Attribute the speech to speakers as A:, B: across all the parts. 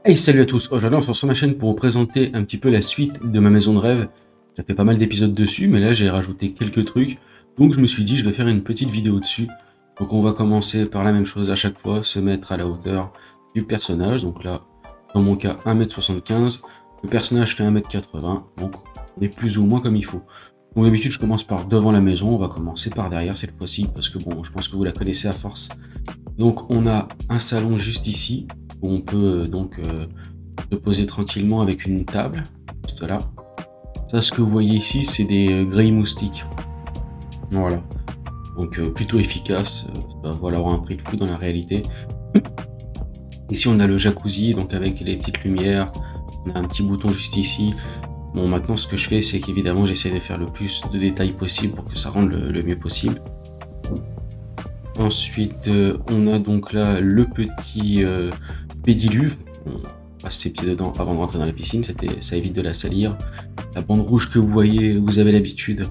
A: Hey, salut à tous! Aujourd'hui, on se retrouve sur ma chaîne pour vous présenter un petit peu la suite de ma maison de rêve. J'ai fait pas mal d'épisodes dessus, mais là, j'ai rajouté quelques trucs. Donc, je me suis dit, je vais faire une petite vidéo dessus. Donc, on va commencer par la même chose à chaque fois, se mettre à la hauteur du personnage. Donc là, dans mon cas, 1m75. Le personnage fait 1m80. Donc, on est plus ou moins comme il faut. Donc, d'habitude, je commence par devant la maison. On va commencer par derrière cette fois-ci, parce que bon, je pense que vous la connaissez à force. Donc, on a un salon juste ici où on peut se poser tranquillement avec une table, juste là. Ça, ce que vous voyez ici, c'est des grilles moustiques. Voilà. Donc plutôt efficace. Ça va valoir un prix de fou dans la réalité. Ici, on a le jacuzzi, donc avec les petites lumières. On a un petit bouton juste ici. Bon, maintenant, ce que je fais, c'est qu'évidemment, j'essaie de faire le plus de détails possible pour que ça rende le mieux possible. Ensuite, on a donc là le petit pédiluve. On passe ses pieds dedans avant de rentrer dans la piscine, ça évite de la salir. La bande rouge que vous voyez, vous avez l'habitude.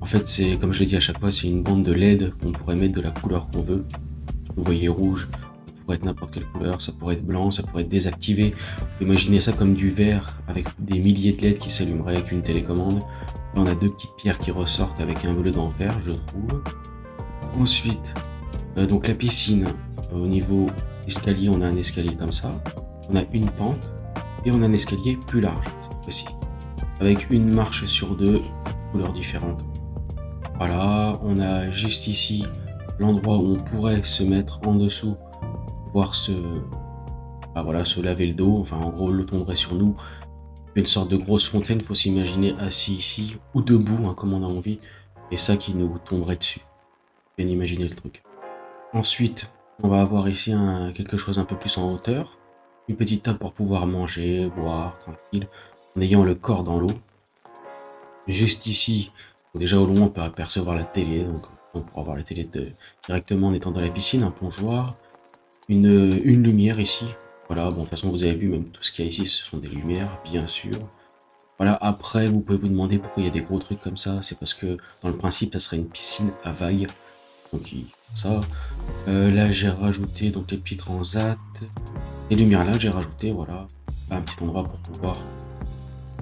A: En fait, c'est comme je l'ai dit à chaque fois, c'est une bande de LED qu'on pourrait mettre de la couleur qu'on veut. Vous voyez rouge, ça pourrait être n'importe quelle couleur, ça pourrait être blanc, ça pourrait être désactivé. Imaginez ça comme du vert avec des milliers de LED qui s'allumeraient avec une télécommande. Là, on a deux petites pierres qui ressortent avec un bleu d'enfer, je trouve. Ensuite, donc la piscine, au niveau escalier, on a un escalier comme ça. On a une pente et on a un escalier plus large, cette fois-ci. Avec une marche sur deux, couleurs différentes. Voilà, on a juste ici l'endroit où on pourrait se mettre en dessous, pouvoir se laver le dos. Enfin, en gros, l'eau tomberait sur nous. Une sorte de grosse fontaine, faut s'imaginer assis ici ou debout, hein, comme on a envie. Et ça qui nous tomberait dessus. Bien imaginer le truc. Ensuite, on va avoir ici quelque chose un peu plus en hauteur. Une petite table pour pouvoir manger, boire, tranquille, en ayant le corps dans l'eau. Juste ici, déjà au loin, on peut apercevoir la télé. Donc, on pourra voir la télé directement en étant dans la piscine, un plongeoir. Une lumière ici. Voilà, bon, de toute façon, vous avez vu, même tout ce qu'il y a ici, ce sont des lumières, bien sûr. Voilà, après, vous pouvez vous demander pourquoi il y a des gros trucs comme ça. C'est parce que, dans le principe, ça serait une piscine à vagues. Donc ça, là j'ai rajouté donc les petits transats, les lumières là j'ai rajouté, voilà, un petit endroit pour pouvoir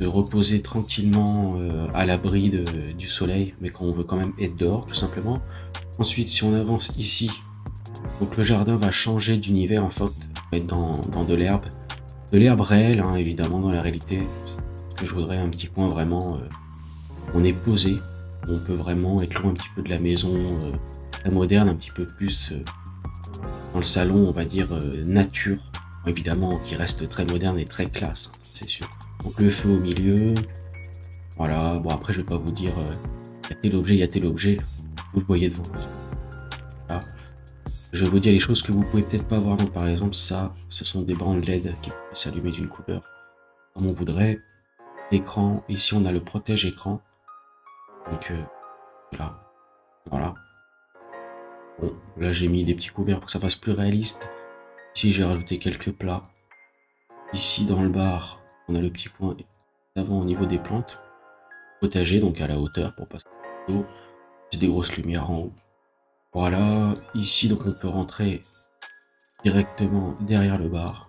A: se reposer tranquillement à l'abri du soleil, mais quand on veut quand même être dehors tout simplement. Ensuite, si on avance ici, donc le jardin va changer d'univers, en fait, va être dans de l'herbe réelle, hein, évidemment dans la réalité. Ce que je voudrais, un petit coin vraiment, on est posé, on peut vraiment être loin un petit peu de la maison très moderne, un petit peu plus dans le salon, on va dire nature, évidemment, qui reste très moderne et très classe, hein, c'est sûr. Donc le feu au milieu, voilà. Bon, après, je vais pas vous dire il y a tel objet, il y a tel objet, vous le voyez devant vous. Voilà. Je vais vous dire les choses que vous pouvez peut-être pas voir. Donc par exemple, ça, ce sont des bandes LED qui peuvent s'allumer d'une couleur comme on voudrait. L'écran, ici on a le protège écran, donc voilà, voilà. Bon, là j'ai mis des petits couverts pour que ça fasse plus réaliste. Ici j'ai rajouté quelques plats. Ici dans le bar, on a le petit coin d'avant au niveau des plantes. Potager, donc à la hauteur pour passer l'eau. C'est des grosses lumières en haut. Voilà, ici donc on peut rentrer directement derrière le bar.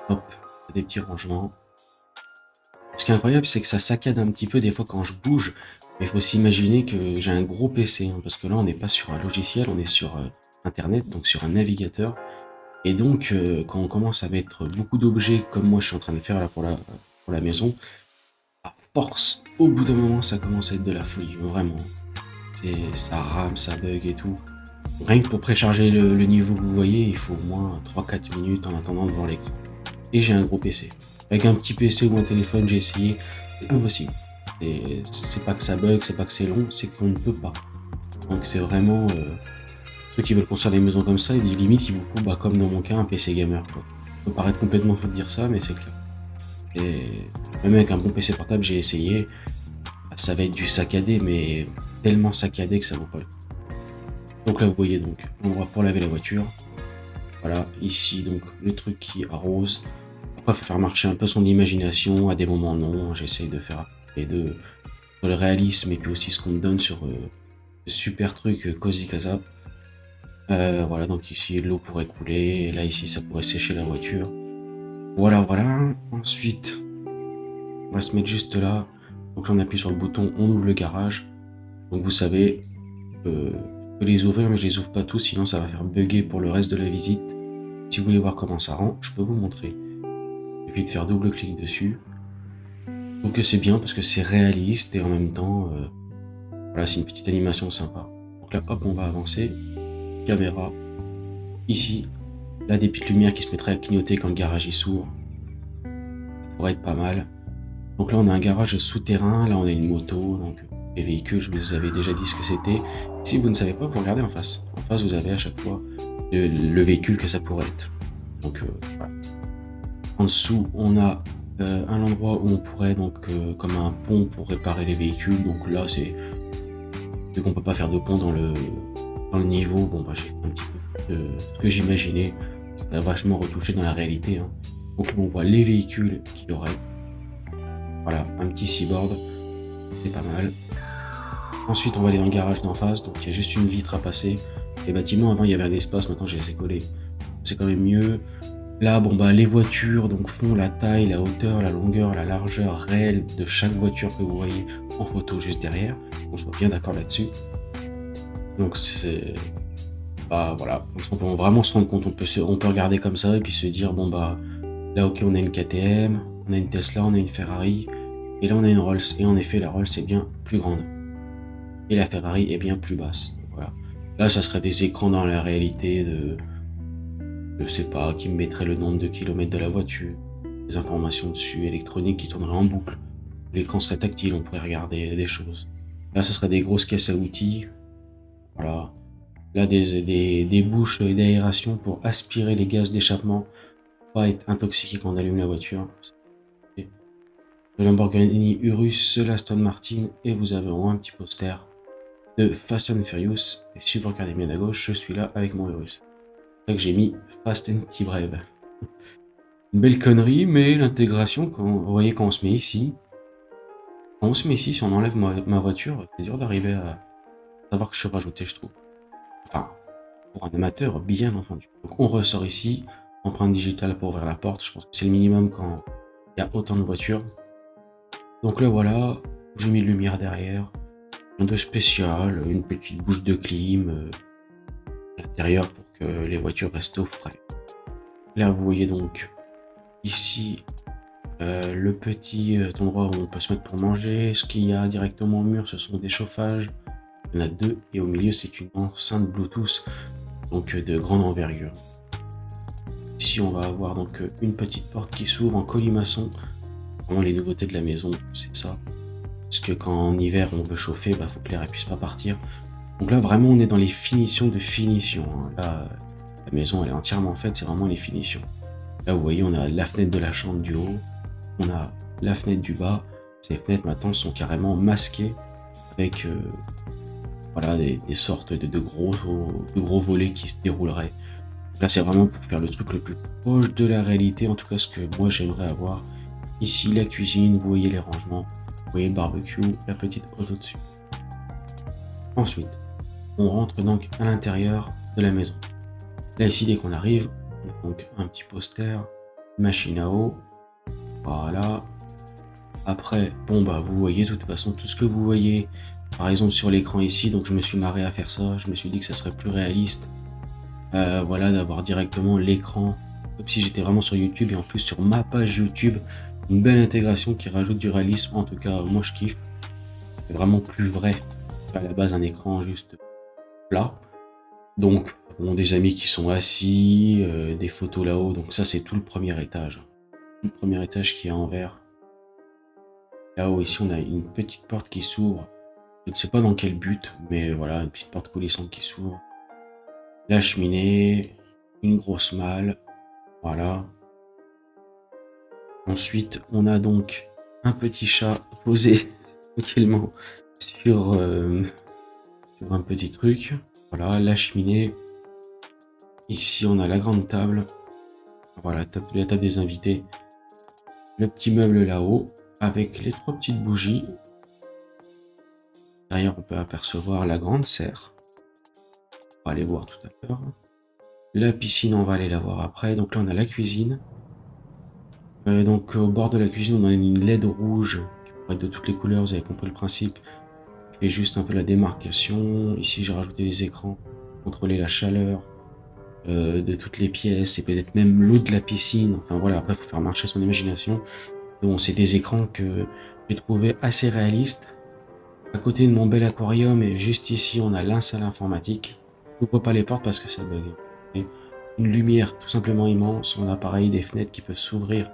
A: Hop, des petits rangements. Ce qui est incroyable, c'est que ça saccade un petit peu des fois quand je bouge. Mais il faut s'imaginer que j'ai un gros PC, hein, parce que là on n'est pas sur un logiciel, on est sur internet, donc sur un navigateur. Et donc quand on commence à mettre beaucoup d'objets comme moi je suis en train de faire là pour la maison, à force, au bout d'un moment ça commence à être de la folie, vraiment. Ça rame, ça bug et tout. Rien que pour précharger le niveau que vous voyez, il faut au moins 3-4 minutes en attendant devant l'écran. Et j'ai un gros PC. Avec un petit PC ou un téléphone, j'ai essayé, c'est impossible. C'est pas que ça bug, c'est pas que c'est long, c'est qu'on ne peut pas. Donc c'est vraiment ceux qui veulent construire des maisons comme ça, et limite ils vous font comme dans mon cas un PC gamer quoi. Ça peut paraître complètement faux de dire ça, mais c'est le cas. Et même avec un bon PC portable, j'ai essayé, ça va être du saccadé, mais tellement saccadé que ça vaut pas le coup. Donc là vous voyez donc l'endroit pour laver la voiture. Voilà, ici donc le truc qui arrose. Après, il faut faire marcher un peu son imagination, à des moments non, j'essaye de faire les deux sur le réalisme et puis aussi ce qu'on me donne sur ce super truc Cozy Casa. Voilà, donc ici l'eau pourrait couler, et là ici ça pourrait sécher la voiture. Voilà, voilà. Ensuite, on va se mettre juste là. Donc là, on appuie sur le bouton, on ouvre le garage. Donc vous savez, je peux les ouvrir, mais je les ouvre pas tous, sinon ça va faire bugger pour le reste de la visite. Si vous voulez voir comment ça rend, je peux vous montrer. Il suffit de faire double-clic dessus. Je trouve que c'est bien parce que c'est réaliste et en même temps, voilà, c'est une petite animation sympa. Donc là, hop, on va avancer. Caméra. Ici, là, des petites lumières qui se mettraient à clignoter quand le garage il s'ouvre. Ça pourrait être pas mal. Donc là, on a un garage souterrain. Là, on a une moto. Donc, les véhicules, je vous avais déjà dit ce que c'était. Si vous ne savez pas, vous regardez en face. En face, vous avez à chaque fois le véhicule que ça pourrait être. Donc, voilà. En dessous, on a un endroit où on pourrait, donc, comme un pont pour réparer les véhicules. Donc là, c'est... Vu qu'on peut pas faire de pont dans le niveau, bon, bah, j'ai fait un petit peu ce que j'imaginais. Ça a vachement retouché dans la réalité. Hein. Donc, on voit les véhicules qu'il y aurait. Voilà, un petit seaboard. C'est pas mal. Ensuite, on va aller dans le garage d'en face. Donc, il y a juste une vitre à passer. Les bâtiments, avant, il y avait un espace. Maintenant, je les ai collés. C'est quand même mieux. Là, bon, bah, les voitures donc, font la taille, la hauteur, la longueur, la largeur réelle de chaque voiture que vous voyez en photo juste derrière. On soit bien d'accord là-dessus. Donc, c'est... Bah, voilà. On peut vraiment se rendre compte. On peut regarder comme ça et puis se dire, bon, bah, là, ok, on a une KTM, on a une Tesla, on a une Ferrari. Et là, on a une Rolls. Et en effet, la Rolls est bien plus grande. Et la Ferrari est bien plus basse. Voilà. Là, ça serait des écrans dans la réalité de... Je sais pas, qui me mettrait le nombre de kilomètres de la voiture, des informations dessus électroniques qui tourneraient en boucle. L'écran serait tactile, on pourrait regarder des choses. Là, ce serait des grosses caisses à outils. Voilà. Là, des bouches d'aération pour aspirer les gaz d'échappement, pas être intoxiqué quand on allume la voiture. Le Lamborghini Urus, l'Aston Martin, et vous avez en haut un petit poster de Fast and Furious. Et si vous regardez bien à gauche, je suis là avec mon Urus. C'est ça que j'ai mis Fast and T-Brave. Une belle connerie, mais l'intégration, vous voyez quand on se met ici, si on enlève ma voiture, c'est dur d'arriver à savoir que je suis rajouté, je trouve. Enfin, pour un amateur, bien entendu. Donc on ressort ici, empreinte digitale pour ouvrir la porte, je pense que c'est le minimum quand il y a autant de voitures. Donc là voilà, j'ai mis une lumière derrière, rien de spécial, une petite bouche de clim à l'intérieur pour que les voitures restent au frais. Là vous voyez donc ici le petit endroit où on peut se mettre pour manger. Ce qu'il y a directement au mur, ce sont des chauffages. Il y en a deux et au milieu c'est une enceinte Bluetooth donc de grande envergure. Ici on va avoir donc une petite porte qui s'ouvre en colimaçon. Vraiment les nouveautés de la maison, c'est ça. Parce que quand en hiver on veut chauffer, bah faut que l'air ne puisse pas partir. Donc là vraiment on est dans les finitions de finition. Hein. Là la maison elle est entièrement faite, c'est vraiment les finitions. Là vous voyez on a la fenêtre de la chambre du haut, on a la fenêtre du bas. Ces fenêtres maintenant sont carrément masquées avec voilà, des sortes de gros volets qui se dérouleraient. Là c'est vraiment pour faire le truc le plus proche de la réalité, en tout cas ce que moi j'aimerais avoir. Ici la cuisine, vous voyez les rangements, vous voyez le barbecue, la petite haute au-dessus. Ensuite, on rentre donc à l'intérieur de la maison. Là ici dès qu'on arrive, on a donc un petit poster, machine à eau, voilà. Après, bon bah vous voyez de toute façon tout ce que vous voyez, par exemple sur l'écran ici, donc je me suis marré à faire ça, je me suis dit que ça serait plus réaliste, voilà, d'avoir directement l'écran, comme si j'étais vraiment sur YouTube et en plus sur ma page YouTube, une belle intégration qui rajoute du réalisme, en tout cas moi je kiffe, c'est vraiment plus vrai qu'à la base un écran juste plat. Donc bon, des amis qui sont assis, des photos là-haut, donc ça c'est tout le premier étage. Le premier étage qui est en verre. Là-haut ici on a une petite porte qui s'ouvre. Je ne sais pas dans quel but, mais voilà, une petite porte coulissante qui s'ouvre. La cheminée, une grosse malle, voilà. Ensuite, on a donc un petit chat posé tranquillement sur un petit truc. Voilà, la cheminée. Ici, on a la grande table. Voilà, la table des invités. Le petit meuble là-haut, avec les trois petites bougies. Derrière, on peut apercevoir la grande serre. On va aller voir tout à l'heure. La piscine, on va aller la voir après. Donc là, on a la cuisine. Donc au bord de la cuisine, on a une LED rouge qui pourrait être de toutes les couleurs, vous avez compris le principe. Qui fait juste un peu la démarcation. Ici, j'ai rajouté des écrans pour contrôler la chaleur de toutes les pièces et peut-être même l'eau de la piscine. Enfin voilà, après, il faut faire marcher son imagination. Bon, c'est des écrans que j'ai trouvé assez réalistes. À côté de mon bel aquarium, et juste ici, on a l'insalle informatique. Je n'ouvre pas les portes parce que ça bug. Et une lumière tout simplement immense. On a pareil des fenêtres qui peuvent s'ouvrir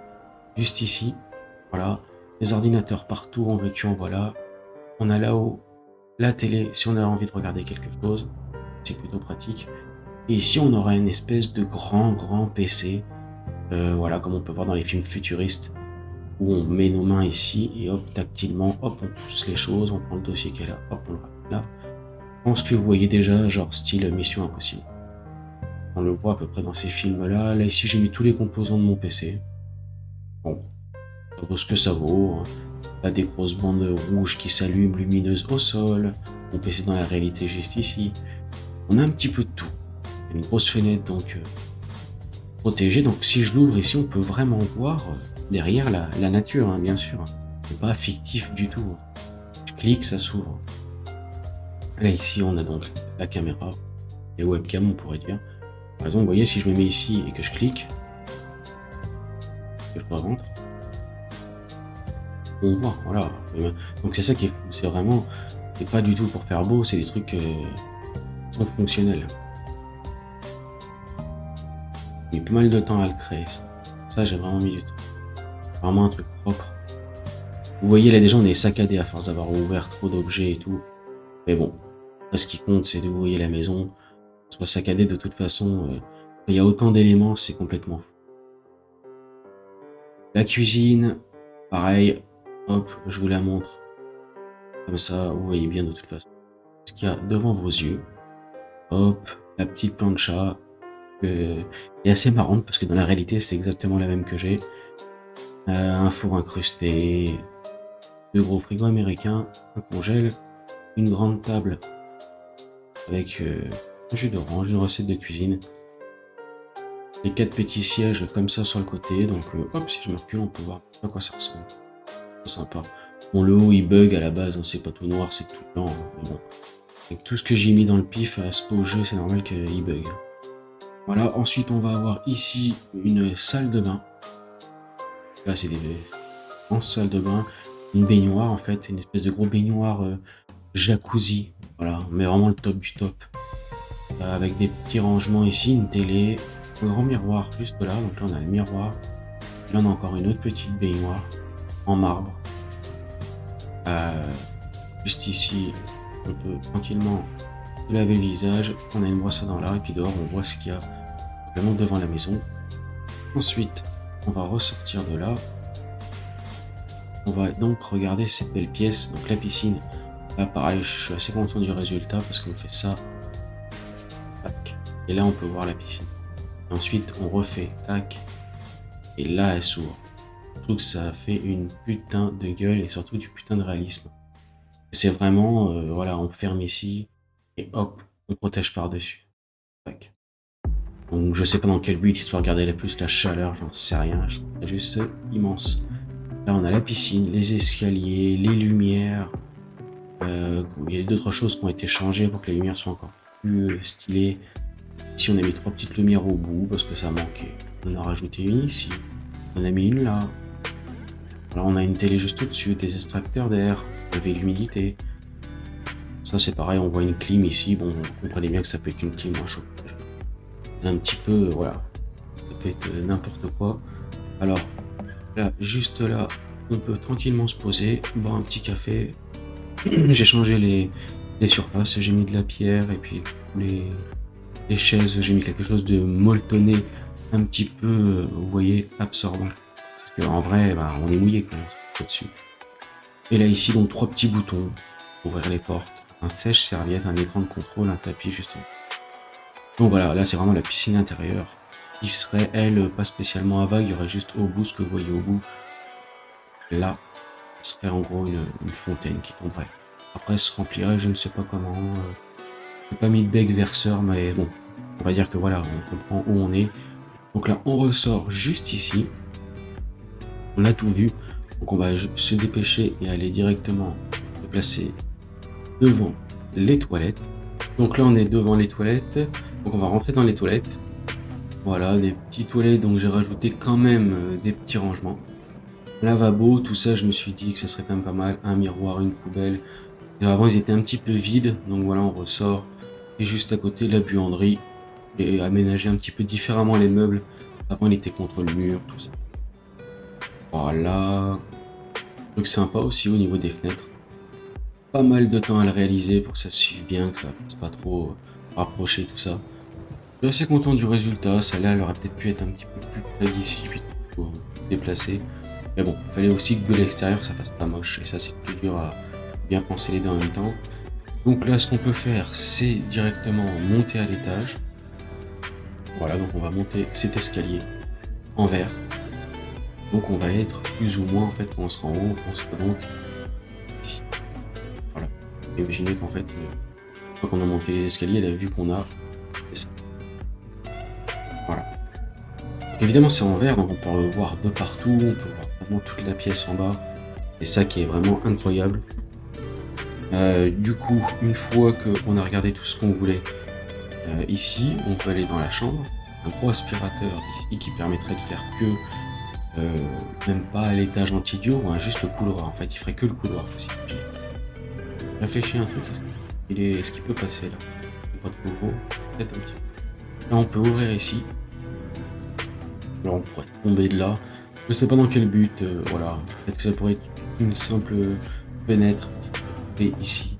A: juste ici. Voilà. Des ordinateurs partout, en veux-tu, en voilà. On a là-haut la télé si on a envie de regarder quelque chose. C'est plutôt pratique. Et ici, on aura une espèce de grand PC. Voilà, comme on peut voir dans les films futuristes, où on met nos mains ici et hop, tactilement, hop, on pousse les choses, on prend le dossier qui est là, hop, on le ramène là. Je pense que vous voyez déjà, genre style Mission Impossible. On le voit à peu près dans ces films-là. Là, ici, j'ai mis tous les composants de mon PC. Bon, ça vaut ce que ça vaut. Hein. Là, des grosses bandes rouges qui s'allument, lumineuses au sol. Mon PC dans la réalité juste ici. On a un petit peu de tout. Une grosse fenêtre, donc protégée. Donc, si je l'ouvre ici, on peut vraiment voir derrière la nature, hein, bien sûr. C'est pas fictif du tout. Je clique, ça s'ouvre. Là, ici, on a donc la caméra, les webcams, on pourrait dire. Par exemple, vous voyez, si je me mets ici et que je clique, que je rentre, on voit, voilà. Donc, c'est ça qui est fou. C'est vraiment, c'est pas du tout pour faire beau, c'est des trucs qui sont fonctionnels. J'ai mis pas mal de temps à le créer, ça. Ça, j'ai vraiment mis du temps. Vraiment un truc propre. Vous voyez, là, déjà, on est saccadé à force d'avoir ouvert trop d'objets et tout. Mais bon, là, ce qui compte, c'est de vous voyez la maison. Soit saccadé de toute façon. Il y a autant d'éléments, c'est complètement fou. La cuisine, pareil. Hop, je vous la montre. Comme ça, vous voyez bien de toute façon. Ce qu'il y a devant vos yeux. Hop, la petite plancha. Est assez marrante parce que dans la réalité, c'est exactement la même que j'ai. Un four incrusté. Deux gros frigos américains. Un congèle. Une grande table avec un jus d'orange, une recette de cuisine. Les 4 petits sièges comme ça sur le côté, donc hop, si je me recule, on peut voir à quoi ça ressemble. C'est sympa. Bon, le haut il bug à la base, hein, c'est pas tout noir, c'est tout blanc. Hein, mais bon, avec tout ce que j'ai mis dans le pif à ce pot jeu, c'est normal qu'il bug. Voilà, ensuite on va avoir ici une salle de bain. Là, c'est des grandes salles de bain, une baignoire en fait, une espèce de gros baignoire jacuzzi. Voilà, mais vraiment le top du top. Avec des petits rangements ici, une télé, un grand miroir juste là. Donc là on a le miroir. Là on a encore une autre petite baignoire en marbre. Juste ici, on peut tranquillement se laver le visage. On a une brosse à dents là et puis dehors on voit ce qu'il y a vraiment devant la maison. Ensuite, on va ressortir de là. On va donc regarder cette belle pièce, donc la piscine. Là pareil, je suis assez content du résultat parce qu'on fait ça. Tac. Et là on peut voir la piscine. Et ensuite on refait tac. Et là elle s'ouvre. Je trouve que ça fait une putain de gueule et surtout du putain de réalisme. C'est vraiment, voilà, on ferme ici et hop, on protège par-dessus. Tac. Donc je sais pas dans quel but, histoire de garder plus la chaleur, j'en sais rien. C'est juste immense. Là on a la piscine, les escaliers, les lumières. Il y a d'autres choses qui ont été changées pour que les lumières soient encore plus stylées. Ici on a mis 3 petites lumières au bout parce que ça manquait. On a rajouté une ici. On a mis une là. Alors on a une télé juste au-dessus, des extracteurs d'air, lever l'humidité. Ça c'est pareil, on voit une clim ici. Bon, vous comprenez bien que ça peut être une clim à chauffage. Un petit peu, voilà. Ça peut être n'importe quoi. Alors, là, juste là, on peut tranquillement se poser, boire un petit café. J'ai changé les surfaces, j'ai mis de la pierre et puis les chaises, j'ai mis quelque chose de molletonné, un petit peu, vous voyez, absorbant. Parce qu'en vrai, bah, on est mouillé quand même là-dessus. Et là, ici, donc 3 petits boutons pour ouvrir les portes, un sèche-serviette, un écran de contrôle, un tapis justement. Donc voilà, là, c'est vraiment la piscine intérieure qui serait, elle, pas spécialement à vague, il y aurait juste au bout ce que vous voyez au bout. Là, ce serait en gros une fontaine qui tomberait. Après, elle se remplirait, je ne sais pas comment. J'ai pas mis de bec verseur, mais bon, on va dire que voilà, on comprend où on est. Donc là, on ressort juste ici. On a tout vu. Donc on va se dépêcher et aller directement se placer devant les toilettes. Donc là on est devant les toilettes. Donc on va rentrer dans les toilettes. Voilà, des petites toilettes, donc j'ai rajouté quand même des petits rangements. Lavabo, tout ça, je me suis dit que ce serait quand même pas mal. Un miroir, une poubelle. Et avant, ils étaient un petit peu vides, donc voilà, on ressort. Et juste à côté, la buanderie. Et aménager un petit peu différemment les meubles. Avant, il était contre le mur, tout ça. Voilà. Truc sympa aussi au niveau des fenêtres. Pas mal de temps à le réaliser pour que ça se suive bien, que ça fasse pas trop rapprocher tout ça. Je suis assez content du résultat. Celle-là, elle aurait peut-être pu être un petit peu plus près d'ici, puis pour déplacer. Mais bon, il fallait aussi que de l'extérieur ça fasse pas moche. Et ça, c'est plus dur à bien penser les deux en même temps. Donc là, ce qu'on peut faire, c'est directement monter à l'étage. Voilà, donc on va monter cet escalier en verre. Donc on va être plus ou moins, en fait, quand on sera en haut, on sera donc ici. Voilà. Imaginez qu'en fait, une fois qu'on a monté les escaliers, la vue qu'on a, c'est ça. Voilà. Donc évidemment, c'est en verre, donc on peut voir de partout, on peut voir vraiment toute la pièce en bas. C'est ça qui est vraiment incroyable. Du coup, une fois qu'on a regardé tout ce qu'on voulait, ici, on peut aller dans la chambre. Un gros aspirateur ici qui permettrait de faire que, même pas à l'étage anti-dio, hein, juste le couloir. En fait, il ferait que le couloir. Réfléchis un truc. Est-ce qu'il peut passer là? C'est pas trop gros. Peut-être un petit peu. Là, on peut ouvrir ici. Alors, on pourrait tomber de là. Je sais pas dans quel but. Voilà. Peut-être que ça pourrait être une simple fenêtre. Et ici.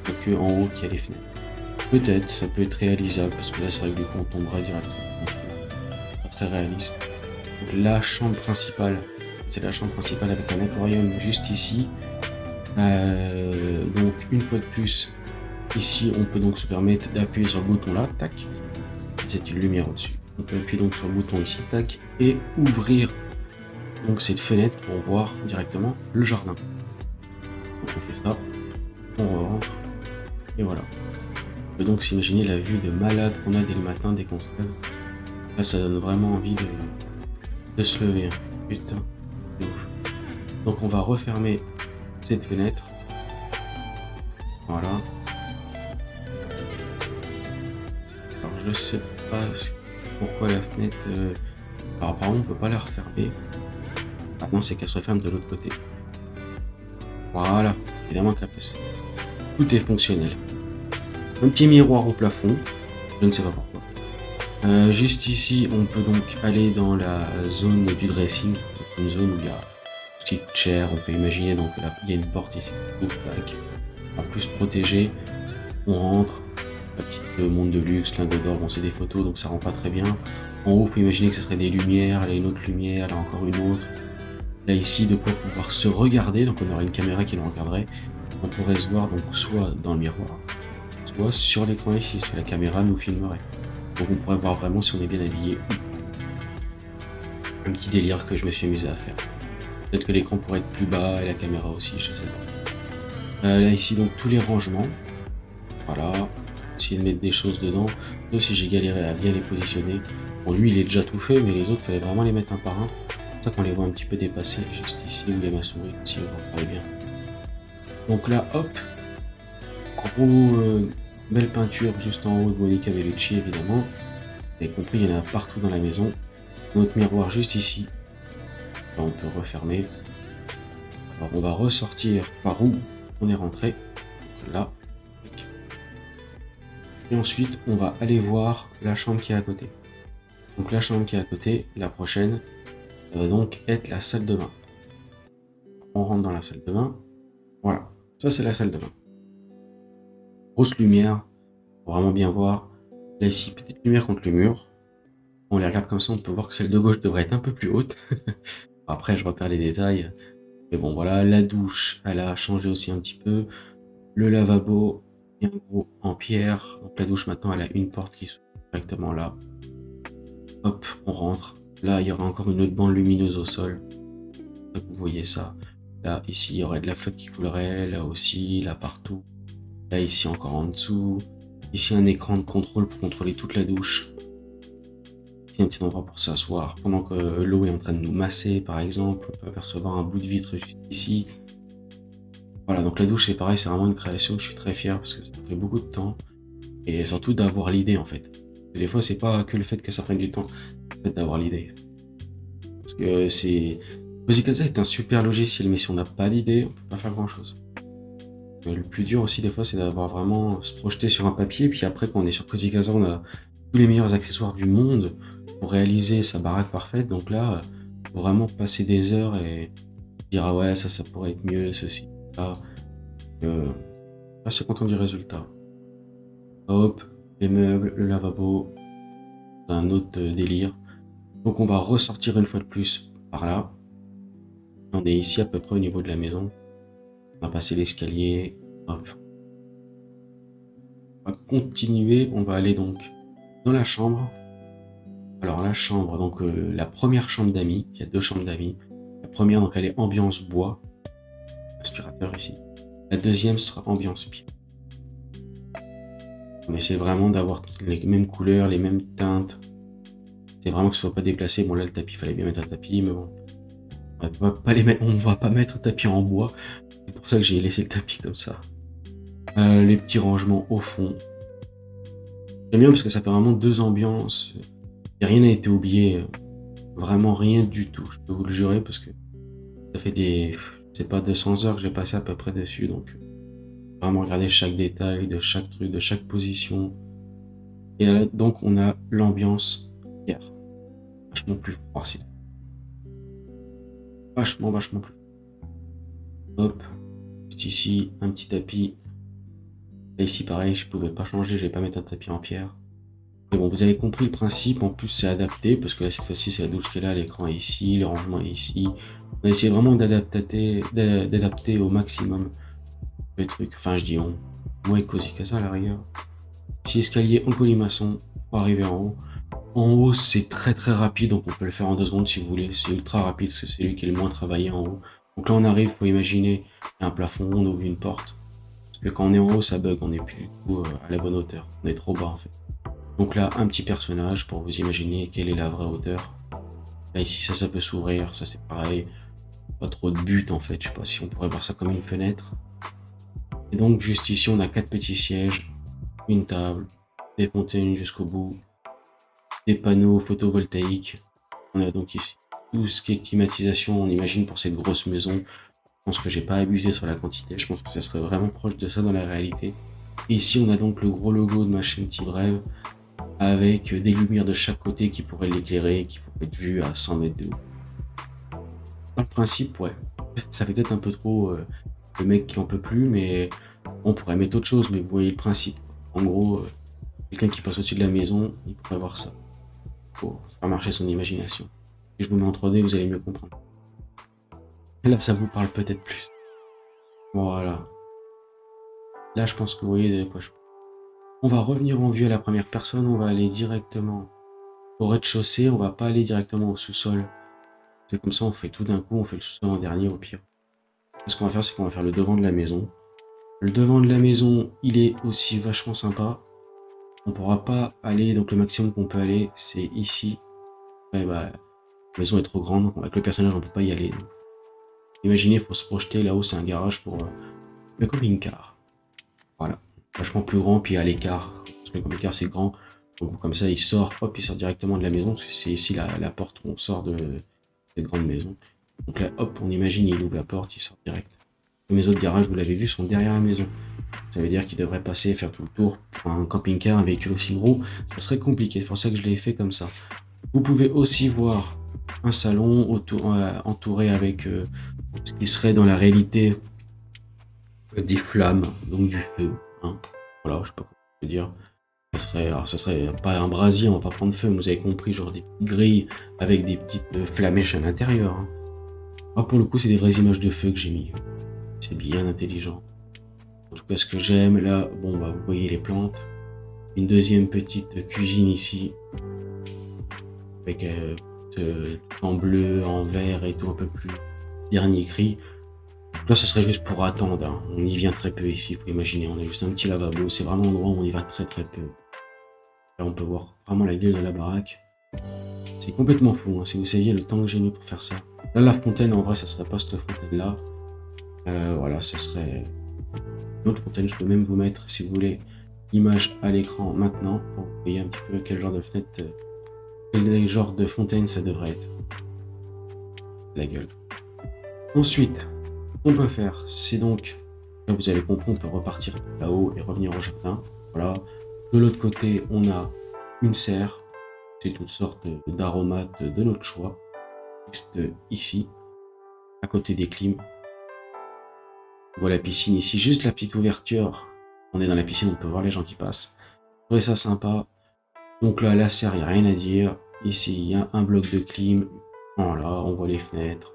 A: Donc en haut, qu'il y a les fenêtres. Peut-être, ça peut être réalisable, parce que là, c'est vrai que du coup, on tomberait directement. Pas très réaliste. Donc, la chambre principale, c'est la chambre principale avec un aquarium juste ici. Donc, une fois de plus, ici, on peut donc se permettre d'appuyer sur le bouton là, tac. C'est une lumière au-dessus. On peut appuyer donc sur le bouton ici, tac, et ouvrir donc cette fenêtre pour voir directement le jardin. Donc, on fait ça, on rentre, et voilà. On peut donc s'imaginer la vue de malade qu'on a dès le matin, dès qu'on se lève. Là, ça donne vraiment envie de se lever. Hein. Putain, c'est ouf. Donc, on va refermer cette fenêtre. Voilà. Alors, je sais pas pourquoi la fenêtre... Alors, apparemment, on peut pas la refermer. Ah non, c'est qu'elle se referme de l'autre côté. Voilà. Évidemment qu'elle peut se faire. Tout est fonctionnel. Un petit miroir au plafond. Je ne sais pas pourquoi. Juste ici, on peut donc aller dans la zone du dressing, une zone où il y a ce qui coûte cher. On peut imaginer donc là, il y a une porte ici, tac. En plus protégé, on rentre, la petite montre de luxe, lingot d'or, bon c'est des photos donc ça rend pas très bien. En haut, on peut imaginer que ce serait des lumières, là une autre lumière, là encore une autre. Là ici, de quoi pouvoir se regarder, donc on aurait une caméra qui nous regarderait. On pourrait se voir donc soit dans le miroir, soit sur l'écran ici, parce que la caméra nous filmerait. Donc on pourrait voir vraiment si on est bien habillé. Un petit délire que je me suis amusé à faire. Peut-être que l'écran pourrait être plus bas et la caméra aussi, je sais pas. Là ici donc tous les rangements. Voilà. Essayer de mettre des choses dedans. Sauf si j'ai galéré à bien les positionner. Bon lui il est déjà tout fait, mais les autres fallait vraiment les mettre un par un. C'est pour ça qu'on les voit un petit peu dépasser. Juste ici où il y a ma souris, si je vois pas bien. Donc là hop. Gros belle peinture juste en haut de Monica Bellucci évidemment. Vous avez compris, il y en a partout dans la maison. Notre miroir juste ici. Là, on peut refermer. Alors on va ressortir par où on est rentré. Là. Et ensuite on va aller voir la chambre qui est à côté. Donc la chambre qui est à côté, la prochaine, va donc être la salle de bain. On rentre dans la salle de bain. Voilà. Ça c'est la salle de bain. Grosse lumière. Pour vraiment bien voir. Là ici, petite lumière contre le mur. On les regarde comme ça, on peut voir que celle de gauche devrait être un peu plus haute. Après, je repère les détails. Mais bon, voilà, la douche, elle a changé aussi un petit peu. Le lavabo, et en gros, en pierre. Donc la douche, maintenant, elle a une porte qui s'ouvre directement là. Hop, on rentre. Là, il y aura encore une autre bande lumineuse au sol. Vous voyez ça. Là, ici, il y aurait de la flotte qui coulerait. Là aussi, là partout. Là, ici, encore en dessous. Ici, un écran de contrôle pour contrôler toute la douche. C'est un petit endroit pour s'asseoir. Pendant que l'eau est en train de nous masser, par exemple, on peut apercevoir un bout de vitre juste ici. Voilà, donc la douche, c'est pareil, c'est vraiment une création que je suis très fier parce que ça fait beaucoup de temps. Et surtout d'avoir l'idée, en fait. Et des fois, c'est pas que le fait que ça prenne du temps, c'est le fait d'avoir l'idée. Parce que c'est... Cozy Casa est un super logiciel, mais si on n'a pas d'idée, on peut pas faire grand-chose. Le plus dur aussi, des fois, c'est d'avoir vraiment se projeter sur un papier. Puis après, quand on est sur Cozy Casa, on a tous les meilleurs accessoires du monde pour réaliser sa baraque parfaite. Donc là, faut vraiment passer des heures et dire ah ouais, ça pourrait être mieux, ceci, ça. Là, c'est content du résultat. Hop, les meubles, le lavabo, c'est un autre délire. Donc on va ressortir une fois de plus par là. On est ici à peu près au niveau de la maison. On va passer l'escalier. Hop. On va continuer. On va aller donc dans la chambre. Alors la chambre, donc la première chambre d'amis. Il y a 2 chambres d'amis. La première, donc elle est ambiance bois. Aspirateur ici. La deuxième sera ambiance pierre. On essaie vraiment d'avoir les mêmes couleurs, les mêmes teintes. C'est vraiment que ce soit pas déplacé. Bon là le tapis, il fallait bien mettre un tapis, mais bon. On va pas mettre un tapis en bois. C'est pour ça que j'ai laissé le tapis comme ça. Les petits rangements au fond. J'aime bien parce que ça fait vraiment 2 ambiances. Et rien n'a été oublié. Vraiment rien du tout. Je peux vous le jurer parce que ça fait des... C'est pas 200 heures que j'ai passé à peu près dessus. Donc vraiment regarder chaque détail de chaque truc, de chaque position. Et là, donc on a l'ambiance hier. Vachement plus froid. Vachement plus. Hop. Juste ici, un petit tapis. Là, ici, pareil, je pouvais pas changer, je vais pas mettre un tapis en pierre. Mais bon, vous avez compris le principe. En plus, c'est adapté parce que là, cette fois-ci, c'est la douche qui est là, l'écran est ici, le rangement est ici. On a essayé vraiment d'adapter au maximum les trucs. Enfin, je dis on. Moi et Cozy Casa à la rigueur. Ici, escalier en colimaçon pour arriver en haut. En haut, c'est très rapide, donc on peut le faire en 2 secondes si vous voulez. C'est ultra rapide parce que c'est lui qui est le moins travaillé en haut. Donc là, on arrive, faut imaginer un plafond, on ouvre une porte. Parce que quand on est en haut, ça bug, on n'est plus du tout à la bonne hauteur. On est trop bas en fait. Donc là, un petit personnage pour vous imaginer quelle est la vraie hauteur. Là, ici, ça peut s'ouvrir, ça c'est pareil. Pas trop de but en fait, je sais pas si on pourrait voir ça comme une fenêtre. Et donc, juste ici, on a 4 petits sièges, une table, des fontaines jusqu'au bout, des panneaux photovoltaïques. On a donc ici tout ce qui est climatisation, on imagine pour cette grosse maison. Je pense que j'ai pas abusé sur la quantité, je pense que ça serait vraiment proche de ça dans la réalité. Et ici, on a donc le gros logo de ma chaîne Tibrève avec des lumières de chaque côté qui pourraient l'éclairer, qui pourraient être vues à 100 mètres de haut. Dans le principe, ouais, ça fait peut-être un peu trop le mec qui en peut plus, mais on pourrait mettre autre chose, mais vous voyez le principe. En gros, quelqu'un qui passe au-dessus de la maison, il pourrait voir ça. Faut faire marcher son imagination. Si je vous mets en 3D, vous allez mieux comprendre. Et là, ça vous parle peut-être plus. Voilà. Là, je pense que vous voyez de quoi je parle. On va revenir en vue à la première personne, on va aller directement au rez-de-chaussée, on va pas aller directement au sous-sol. C'est comme ça, on fait tout d'un coup, on fait le sous-sol en dernier au pire. Ce qu'on va faire, c'est qu'on va faire le devant de la maison. Le devant de la maison, il est aussi vachement sympa. On pourra pas aller, donc le maximum qu'on peut aller, c'est ici. Ouais, bah, la maison est trop grande, avec le personnage, on peut pas y aller. Donc. Imaginez, il faut se projeter, là-haut, c'est un garage pour le camping-car. Voilà, vachement plus grand, puis à l'écart. Parce que le camping-car, c'est grand. Donc comme ça, il sort, hop, il sort directement de la maison, parce que c'est ici la porte où on sort de cette grande maison. Donc là, hop, on imagine, il ouvre la porte, il sort direct. Mes autres garages, vous l'avez vu, sont derrière la maison. Ça veut dire qu'il devrait passer, faire tout le tour. Pour un camping-car, un véhicule aussi gros, ça serait compliqué. C'est pour ça que je l'ai fait comme ça. Vous pouvez aussi voir un salon entouré avec ce qui serait dans la réalité des flammes, donc du feu. Hein. Voilà, je sais pas comment je peux dire. Ça serait pas un brasier, on va pas prendre feu, mais vous avez compris, genre des petites grilles avec des petites flamèches à l'intérieur. Hein. Ah, pour le coup, c'est des vraies images de feu que j'ai mis. C'est bien intelligent. En tout cas, ce que j'aime, là, bon, bah, vous voyez les plantes. Une deuxième petite cuisine ici. Avec en bleu, en vert et tout, un peu plus dernier cri. Là, ce serait juste pour attendre. Hein. On y vient très peu ici, il faut imaginer. On a juste un petit lavabo. C'est vraiment un endroit où on y va très peu. Là, on peut voir vraiment la gueule de la baraque. C'est complètement fou, hein, si vous saviez le temps que j'ai mis pour faire ça. Là, la fontaine, en vrai, ça serait pas cette fontaine-là. Voilà, ça serait une autre fontaine. Je peux même vous mettre, si vous voulez, l'image à l'écran maintenant, pour que vous voyez un petit peu quel genre de fenêtre, quel genre de fontaine ça devrait être. La gueule. Ensuite, ce qu'on peut faire, c'est donc, là vous avez compris, on peut repartir là-haut et revenir au jardin. Voilà. De l'autre côté, on a une serre. C'est toutes sortes d'aromates de notre choix. Juste ici, à côté des clims. Voilà la piscine ici, juste la petite ouverture. On est dans la piscine, on peut voir les gens qui passent. Je trouvais ça sympa. Donc là, la serre, il n'y a rien à dire. Ici, il y a un bloc de clim. Voilà, on voit les fenêtres.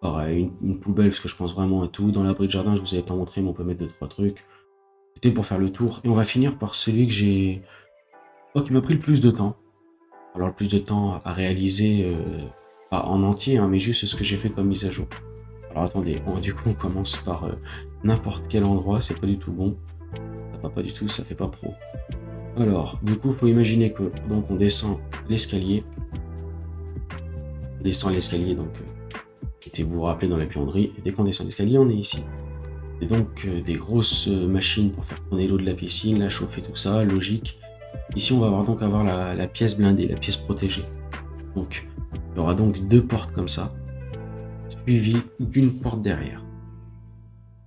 A: Pareil, une poubelle, parce que je pense vraiment à tout. Dans l'abri de jardin, je vous avais pas montré, mais on peut mettre 2-3 trucs. C'était pour faire le tour. Et on va finir par celui que j'ai... Oh, qui m'a pris le plus de temps. Alors, le plus de temps à réaliser, pas en entier, hein, mais juste ce que j'ai fait comme mise à jour. Alors, attendez, du coup, on commence par n'importe quel endroit. C'est pas du tout bon. Ça va pas du tout, ça fait pas pro. Alors, du coup, il faut imaginer que donc on descend l'escalier. On descend l'escalier, donc vous vous rappelez dans la buanderie. Et dès qu'on descend l'escalier, on est ici. Et donc des grosses machines pour faire tourner l'eau de la piscine, la chauffer, tout ça, logique. Ici, on va avoir la pièce blindée, la pièce protégée. Donc, il y aura donc 2 portes comme ça, suivies d'une porte derrière.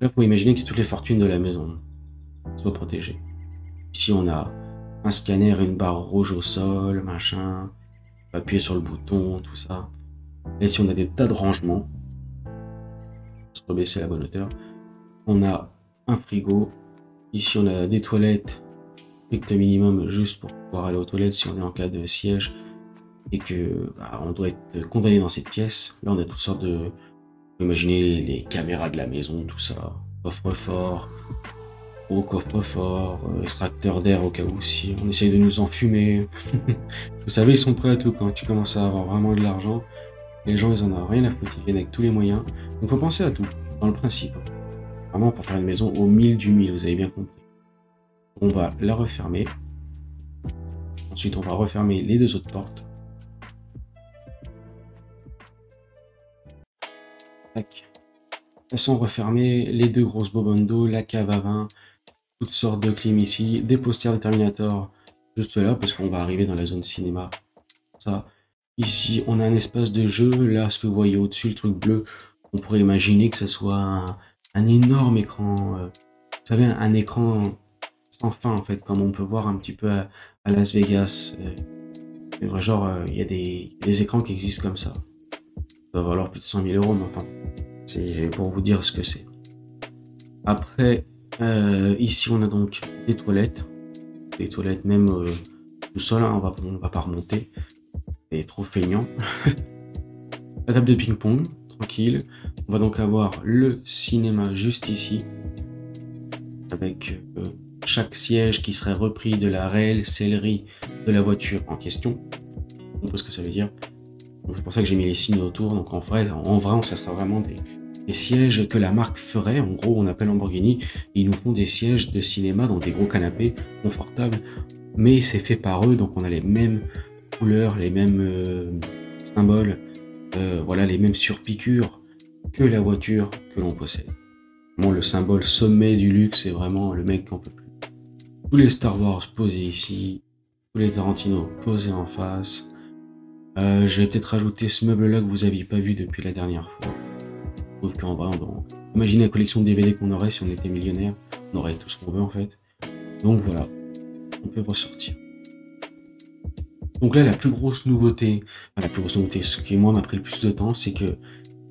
A: Là, il faut imaginer que toutes les fortunes de la maison soient protégées. Ici, on a un scanner, une barre rouge au sol, machin, appuyer sur le bouton, tout ça. Là, ici, on a des tas de rangements. On va se rebaisser à la bonne hauteur. On a un frigo. Ici, on a des toilettes, strict minimum, juste pour pouvoir aller aux toilettes si on est en cas de siège et que on doit être condamné dans cette pièce. Là, on a toutes sortes de... Imaginez les caméras de la maison, tout ça. Coffre-fort, gros coffre-fort, extracteur d'air au cas où si on essaye de nous enfumer. Vous savez, ils sont prêts à tout quand tu commences à avoir vraiment de l'argent. Les gens, ils en ont rien à foutre, ils viennent avec tous les moyens. Donc, faut penser à tout, dans le principe. Vraiment pour faire une maison au 1000 du 1000, vous avez bien compris. On va la refermer. Ensuite, on va refermer les 2 autres portes. Tac. Elles sont refermées, les 2 grosses bobonnes d'eau, la cave à vin, toutes sortes de clim ici, des posters de Terminator juste là, parce qu'on va arriver dans la zone cinéma. Ça. Ici, on a un espace de jeu. Là, ce que vous voyez au-dessus, le truc bleu, on pourrait imaginer que ce soit un énorme écran. Vous savez, un écran sans fin, en fait, comme on peut voir un petit peu à Las Vegas. Mais vrai, genre, il y a des écrans qui existent comme ça. Ça va valoir plus de 100 000 €, mais enfin, c'est pour vous dire ce que c'est. Après, ici, on a donc des toilettes. Des toilettes même tout seul, hein, on va pas remonter. C'est trop feignant. La table de ping-pong, tranquille. On va donc avoir le cinéma juste ici, avec chaque siège qui serait repris de la réelle sellerie de la voiture en question. On voit ce que ça veut dire. C'est pour ça que j'ai mis les signes autour. Donc en vrai, ça sera vraiment des sièges que la marque ferait. En gros, on appelle Lamborghini. Et ils nous font des sièges de cinéma dans des gros canapés confortables. Mais c'est fait par eux, donc on a les mêmes couleurs, les mêmes symboles, voilà, les mêmes surpiqûres que la voiture que l'on possède. Bon, le symbole sommet du luxe, c'est vraiment le mec qu'on peut plus. Tous les Star Wars posés ici, tous les Tarantino posés en face. Je vais peut-être rajouter ce meuble-là que vous n'aviez pas vu depuis la dernière fois. Je trouve qu'en vrai, imaginez la collection de DVD qu'on aurait si on était millionnaire. On aurait tout ce qu'on veut en fait. Donc voilà, on peut ressortir. Donc là, la plus grosse nouveauté, ce qui moi m'a pris le plus de temps, c'est que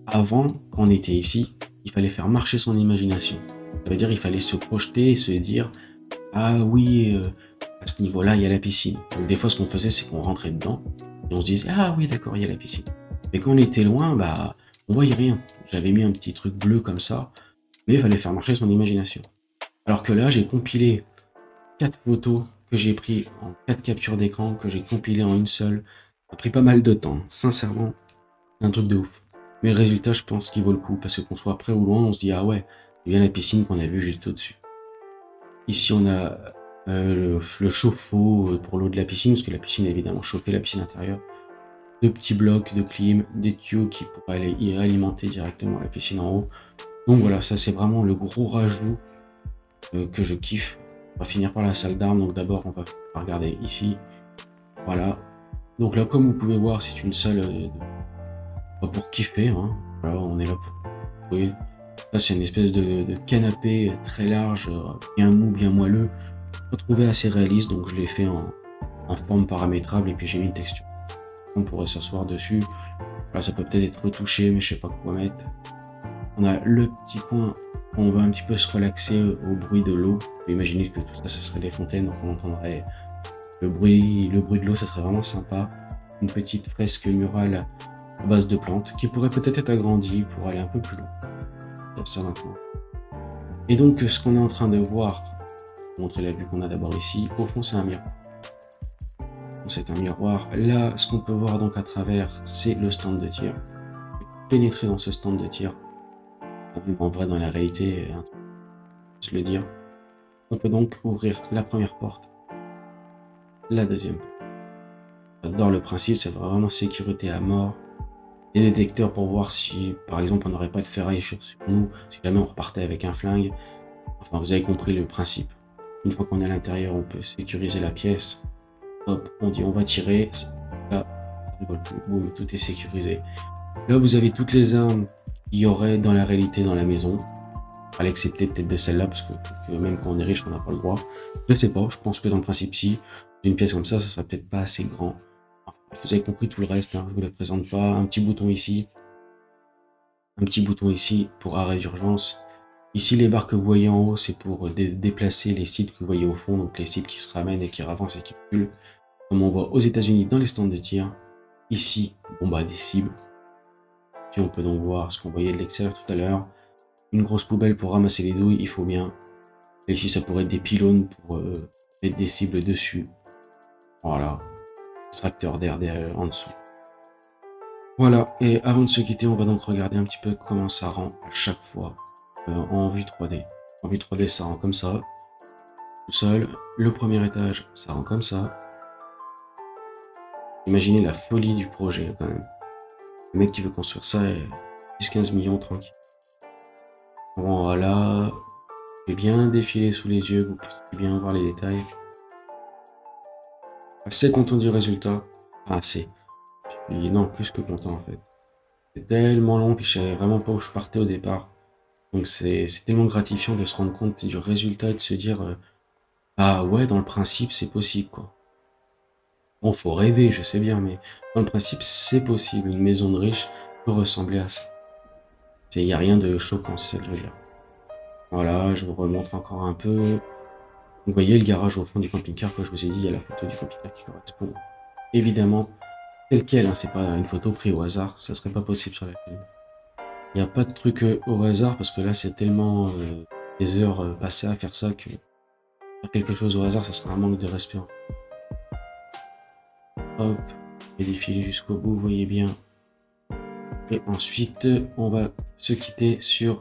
A: avant, quand on était ici, il fallait faire marcher son imagination. Ça veut dire il fallait se projeter et se dire ah oui, à ce niveau-là, il y a la piscine. Donc des fois, ce qu'on faisait, c'est qu'on rentrait dedans et on se disait ah oui, d'accord, il y a la piscine. Mais quand on était loin, on voyait rien. J'avais mis un petit truc bleu comme ça, mais il fallait faire marcher son imagination. Alors que là, j'ai compilé 4 photos que j'ai pris en 4 captures d'écran, que j'ai compilé en une seule. Ça a pris pas mal de temps, sincèrement, c'est un truc de ouf. Mais le résultat, je pense qu'il vaut le coup, parce que qu'on soit près ou loin, on se dit ah ouais, c'est bien la piscine qu'on a vue juste au-dessus. Ici, on a le chauffe-eau pour l'eau de la piscine, parce que la piscine est évidemment chauffée, la piscine intérieure. deux petits blocs de clim, des tuyaux qui pourraient aller y alimenter directement la piscine en haut. Donc voilà, ça c'est vraiment le gros rajout que je kiffe. On va finir par la salle d'armes. Donc d'abord, on va regarder ici. Voilà. Donc là, comme vous pouvez voir, c'est une salle pour kiffer. Hein. Voilà, on est là pour jouer. Ça, c'est une espèce de canapé très large, bien mou, bien moelleux. Je l'ai trouvé assez réaliste, donc je l'ai fait en forme paramétrable et puis j'ai mis une texture. On pourrait s'asseoir dessus. Là, ça peut peut-être être retouché, mais je sais pas quoi mettre. On a le petit coin où on va un petit peu se relaxer au bruit de l'eau. Vous pouvez imaginer que tout ça, ça serait des fontaines, donc on entendrait le bruit de l'eau, ça serait vraiment sympa. Une petite fresque murale à base de plantes qui pourrait peut-être être agrandie pour aller un peu plus loin. Ça maintenant. Et donc, ce qu'on est en train de voir, pour montrer la vue qu'on a d'abord ici, au fond, c'est un miroir. C'est un miroir. Là, ce qu'on peut voir donc à travers, c'est le stand de tir. Pénétrer dans ce stand de tir. En vrai, dans la réalité, se le dire. On peut donc ouvrir la première porte, la deuxième porte. J'adore le principe, c'est vraiment sécurité à mort. Des détecteurs pour voir si, par exemple, on n'aurait pas de ferraille sur nous, si jamais on repartait avec un flingue. Enfin, vous avez compris le principe. Une fois qu'on est à l'intérieur, on peut sécuriser la pièce. Hop, on dit on va tirer. Là, boum, tout est sécurisé. Là, vous avez toutes les armes qu'il y aurait dans la réalité dans la maison. À l'excepter peut-être de celle-là, parce que même quand on est riche, on n'a pas le droit. Je sais pas, je pense que dans le principe, si. Une pièce comme ça serait peut-être pas assez grand. Enfin, vous avez compris tout le reste, hein, je vous le présente pas. Un petit bouton ici. Un petit bouton ici pour arrêt d'urgence. Ici, les barres que vous voyez en haut, c'est pour déplacer les cibles que vous voyez au fond, donc les cibles qui se ramènent et qui avancent et qui reculent. Comme on voit aux États-Unis dans les stands de tir. Ici, bon bah des cibles. Puis on peut donc voir ce qu'on voyait de l'extérieur tout à l'heure. Une grosse poubelle pour ramasser les douilles, il faut bien. Et ici, ça pourrait être des pylônes pour mettre des cibles dessus. Voilà. Extracteur d'air en dessous. Voilà, et avant de se quitter, on va donc regarder un petit peu comment ça rend à chaque fois en vue 3D. En vue 3D, ça rend comme ça, tout seul. Le premier étage, ça rend comme ça. Imaginez la folie du projet quand même. Le mec qui veut construire ça est 10-15 millions tranquille. Voilà, je vais bien défiler sous les yeux, vous pouvez bien voir les détails. Assez content du résultat. Ah, assez. Je suis non, plus que content en fait. C'est tellement long, puis je savais vraiment pas où je partais au départ. Donc c'est tellement gratifiant de se rendre compte du résultat et de se dire ah ouais, dans le principe, c'est possible quoi. Bon, faut rêver, je sais bien, mais dans le principe, c'est possible. Une maison de riche peut ressembler à ça. Il n'y a rien de choquant, c'est ça que je veux dire. Voilà, je vous remontre encore un peu. Vous voyez le garage au fond du camping-car, que je vous ai dit, il y a la photo du camping-car qui correspond. Évidemment, tel quel, hein, c'est pas une photo prise au hasard, ça serait pas possible sur la film. Il n'y a pas de truc au hasard, parce que là, c'est tellement des heures passées à faire ça que faire quelque chose au hasard, ça serait un manque de respect. Hop, et défiler jusqu'au bout, vous voyez bien. Et ensuite, on va se quitter sur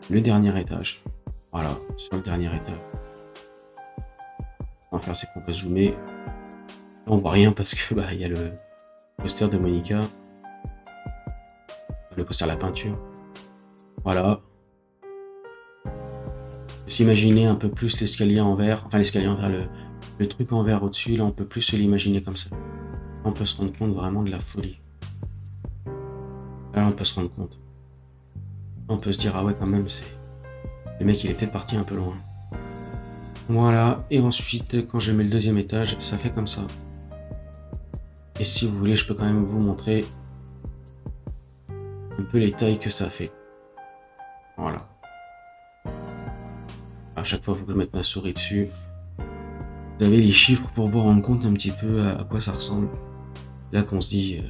A: le dernier étage. Voilà, sur le dernier étage. On va faire, c'est qu'on peut zoomer. Là, on voit rien parce que bah il y a le poster de Monica, le poster de la peinture. Voilà. S'imaginer un peu plus l'escalier en verre, enfin l'escalier en verre, le truc en verre au-dessus, là on peut plus se l'imaginer comme ça. On peut se rendre compte vraiment de la folie. Là on peut se rendre compte. On peut se dire ah ouais quand même c'est. Le mec il est peut-être parti un peu loin. Voilà, et ensuite quand je mets le deuxième étage, ça fait comme ça. Et si vous voulez, je peux quand même vous montrer un peu les tailles que ça fait. Voilà. À chaque fois, il faut que je mette ma souris dessus. Vous avez les chiffres pour vous rendre compte un petit peu à quoi ça ressemble. Là qu'on se dit,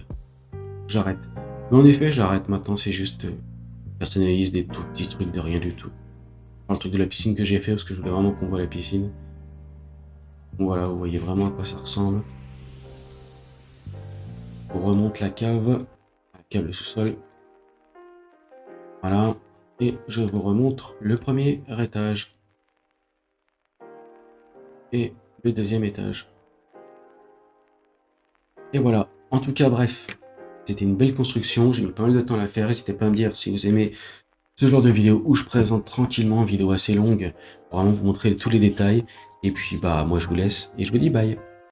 A: j'arrête. Mais en effet, j'arrête maintenant, c'est juste personnalise des tout petits trucs de rien du tout. Enfin, le truc de la piscine que j'ai fait, parce que je voulais vraiment qu'on voit la piscine. Donc voilà, vous voyez vraiment à quoi ça ressemble. On remonte la cave le sous-sol. Voilà. Et je vous remontre le premier étage. Et le deuxième étage. Et voilà, en tout cas, bref, c'était une belle construction, j'ai mis pas mal de temps à la faire. N'hésitez pas à me dire si vous aimez ce genre de vidéo où je présente tranquillement, vidéo assez longue, pour vraiment vous montrer tous les détails. Et puis bah moi je vous laisse et je vous dis bye.